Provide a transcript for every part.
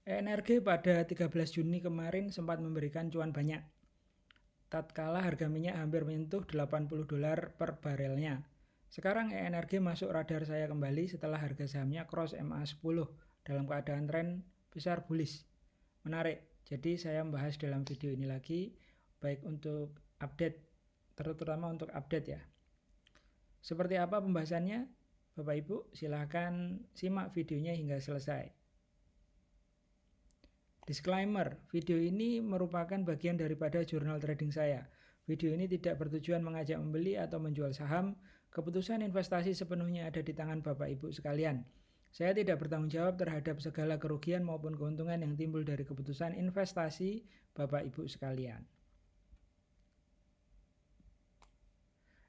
ENRG pada 13 Juni kemarin sempat memberikan cuan banyak. Tatkala harga minyak hampir menyentuh $80 per barelnya. Sekarang ENRG masuk radar saya kembali setelah harga sahamnya cross MA10 dalam keadaan tren besar bullish. Menarik. Jadi saya membahas dalam video ini lagi, baik untuk update, terutama untuk update ya. Seperti apa pembahasannya? Bapak Ibu silahkan simak videonya hingga selesai. Disclaimer, video ini merupakan bagian daripada jurnal trading saya. Video ini tidak bertujuan mengajak membeli atau menjual saham. Keputusan investasi sepenuhnya ada di tangan Bapak Ibu sekalian. Saya tidak bertanggung jawab terhadap segala kerugian maupun keuntungan yang timbul dari keputusan investasi Bapak Ibu sekalian.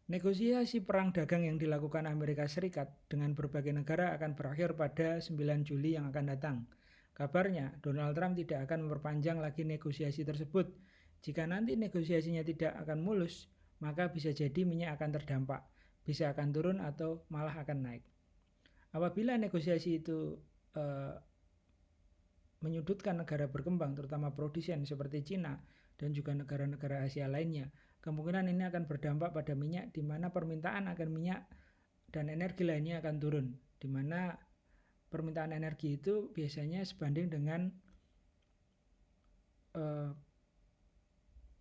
Negosiasi perang dagang yang dilakukan Amerika Serikat dengan berbagai negara akan berakhir pada 9 Juli yang akan datang. Kabarnya, Donald Trump tidak akan memperpanjang lagi negosiasi tersebut. Jika nanti negosiasinya tidak akan mulus, maka bisa jadi minyak akan terdampak, bisa akan turun atau malah akan naik. Apabila negosiasi itu menyudutkan negara berkembang, terutama produsen seperti Cina dan juga negara-negara Asia lainnya, kemungkinan ini akan berdampak pada minyak, di mana permintaan akan minyak dan energi lainnya akan turun, di mana permintaan energi itu biasanya sebanding dengan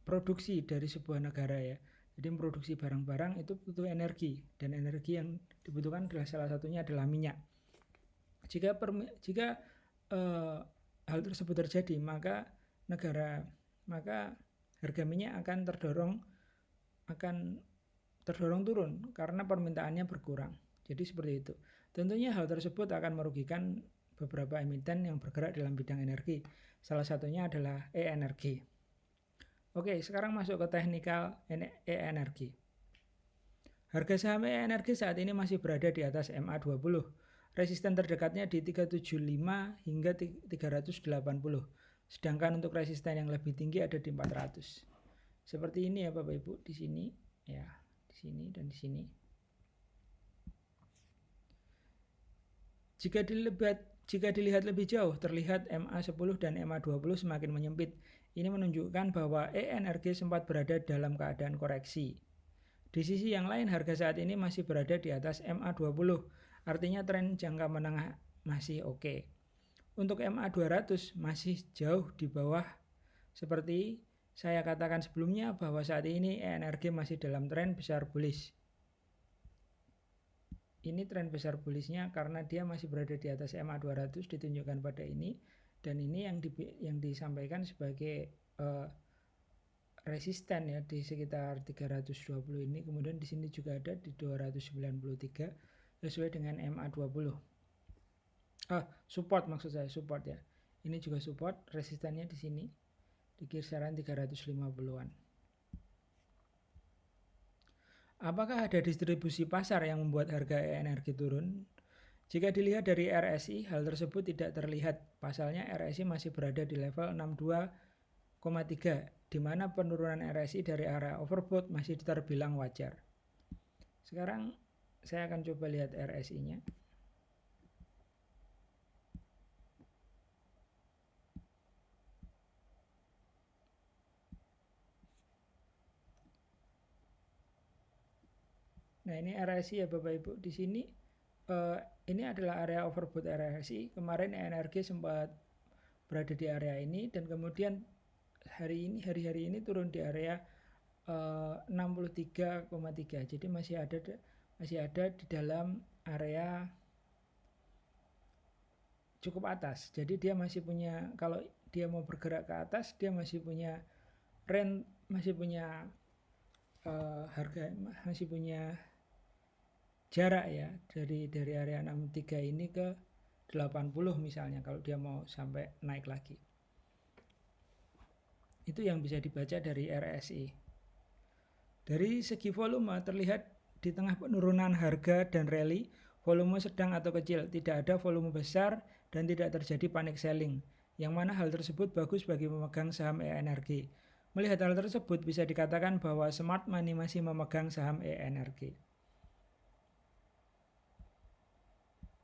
produksi dari sebuah negara ya. Jadi memproduksi barang-barang itu butuh energi, dan energi yang dibutuhkan adalah salah satunya adalah minyak. Jika hal tersebut terjadi, maka harga minyak akan terdorong turun karena permintaannya berkurang. Jadi seperti itu. Tentunya hal tersebut akan merugikan beberapa emiten yang bergerak dalam bidang energi. Salah satunya adalah ENRG. Oke, sekarang masuk ke teknikal ENRG. Harga saham ENRG saat ini masih berada di atas MA20. Resisten terdekatnya di 375 hingga 380. Sedangkan untuk resisten yang lebih tinggi ada di 400. Seperti ini ya Bapak Ibu, di sini ya, di sini dan di sini. Jika dilihat lebih jauh, terlihat MA10 dan MA20 semakin menyempit. Ini menunjukkan bahwa ENRG sempat berada dalam keadaan koreksi. Di sisi yang lain, harga saat ini masih berada di atas MA20, artinya tren jangka menengah masih oke. Untuk MA200 masih jauh di bawah. Seperti saya katakan sebelumnya bahwa saat ini ENRG masih dalam tren besar bullish. Ini tren besar bullishnya karena dia masih berada di atas MA200 ditunjukkan pada ini, dan ini yang disampaikan sebagai resisten ya di sekitar 320 ini. Kemudian di sini juga ada di 293 sesuai dengan MA20. Support maksud saya, support ya. Ini juga support, resistannya di sini di kisaran 350-an. Apakah ada distribusi pasar yang membuat harga ENRG turun? Jika dilihat dari RSI, hal tersebut tidak terlihat. Pasalnya RSI masih berada di level 62,3, di mana penurunan RSI dari area overbought masih terbilang wajar. Sekarang saya akan coba lihat RSI-nya. Nah, ini RSI ya Bapak Ibu. Di sini ini adalah area overbought RSI. Kemarin ENRG sempat berada di area ini, dan kemudian hari ini turun di area 63,3. Jadi masih ada di dalam area cukup atas. Jadi dia masih punya, kalau dia mau bergerak ke atas, dia masih punya range, masih punya harga, masih punya jarak ya dari area 63 ini ke 80 misalnya, kalau dia mau sampai naik lagi. Itu yang bisa dibaca dari RSI. Dari segi volume terlihat di tengah penurunan harga dan rally, volume sedang atau kecil, tidak ada volume besar dan tidak terjadi panic selling, yang mana hal tersebut bagus bagi pemegang saham ENRG. Melihat hal tersebut, bisa dikatakan bahwa smart money masih memegang saham ENRG.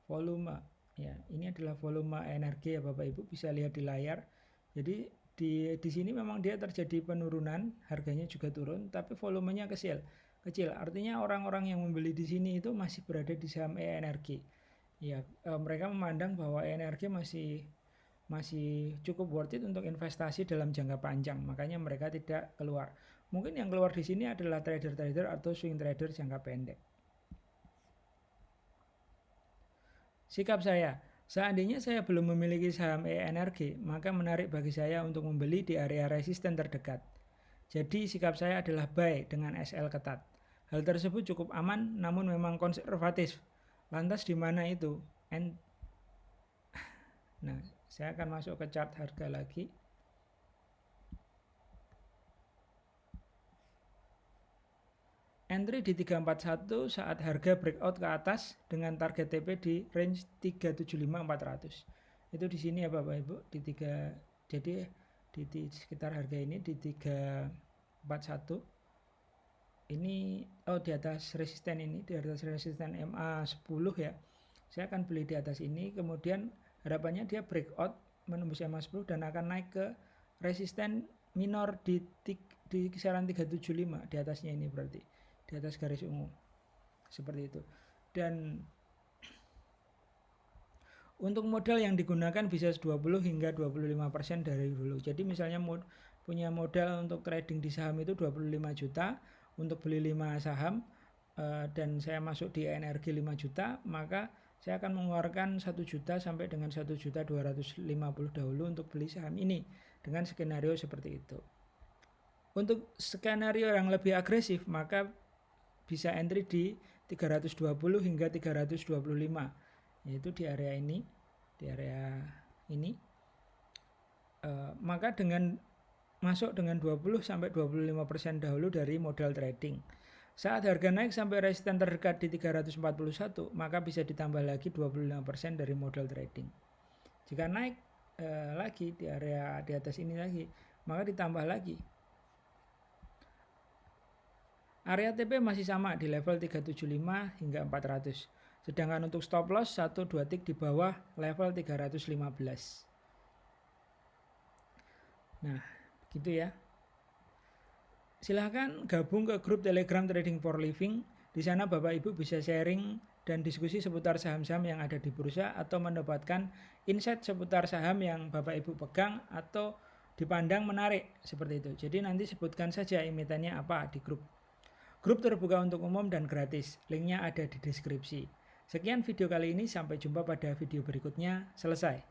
Volume Ya, ini adalah volume energi ya Bapak Ibu, bisa lihat di layar. Jadi di sini memang dia terjadi penurunan, harganya juga turun, tapi volumenya kecil. Artinya orang-orang yang membeli di sini itu masih berada di saham energi. Ya, mereka memandang bahwa energi masih cukup worth it untuk investasi dalam jangka panjang, makanya mereka tidak keluar. Mungkin yang keluar di sini adalah trader-trader atau swing trader jangka pendek. Sikap saya, seandainya saya belum memiliki saham energi, maka menarik bagi saya untuk membeli di area resisten terdekat. Jadi sikap saya adalah buy dengan SL ketat. Hal tersebut cukup aman namun memang konservatif. Lantas di mana itu? Nah, saya akan masuk ke chart harga lagi. Entry di 341 saat harga breakout ke atas dengan target TP di range 375-400. Itu di sini ya Bapak Ibu, jadi di sekitar harga ini di 341. Ini di atas resisten ini, di atas resisten MA10 ya. Saya akan beli di atas ini, kemudian harapannya dia breakout menembus MA10 dan akan naik ke resisten minor di kisaran 375 di atasnya ini, berarti di atas garis ungu seperti itu. Dan untuk modal yang digunakan bisa 20 hingga 25% dari dulu. Jadi misalnya punya modal untuk trading di saham itu 25 juta untuk beli 5 saham, dan saya masuk di energi 5 juta, maka saya akan mengeluarkan 1 juta sampai dengan 1.250.000 dahulu untuk beli saham ini dengan skenario seperti itu. Untuk skenario yang lebih agresif, maka bisa entry di 320 hingga 325, yaitu di area ini, maka dengan masuk dengan 20 sampai 25% dahulu dari modal trading. Saat harga naik sampai resisten terdekat di 341, maka bisa ditambah lagi 25% dari modal trading. Jika naik lagi di area di atas ini lagi, maka ditambah lagi. Area TP masih sama di level 375 hingga 400. Sedangkan untuk stop loss 1-2 tick di bawah level 315. Nah, gitu ya. Silahkan gabung ke grup Telegram Trading for Living. Di sana Bapak Ibu bisa sharing dan diskusi seputar saham-saham yang ada di bursa atau mendapatkan insight seputar saham yang Bapak Ibu pegang atau dipandang menarik seperti itu. Jadi nanti sebutkan saja emitennya apa di grup. Grup terbuka untuk umum dan gratis. Linknya ada di deskripsi. Sekian video kali ini, sampai jumpa pada video berikutnya. Selesai.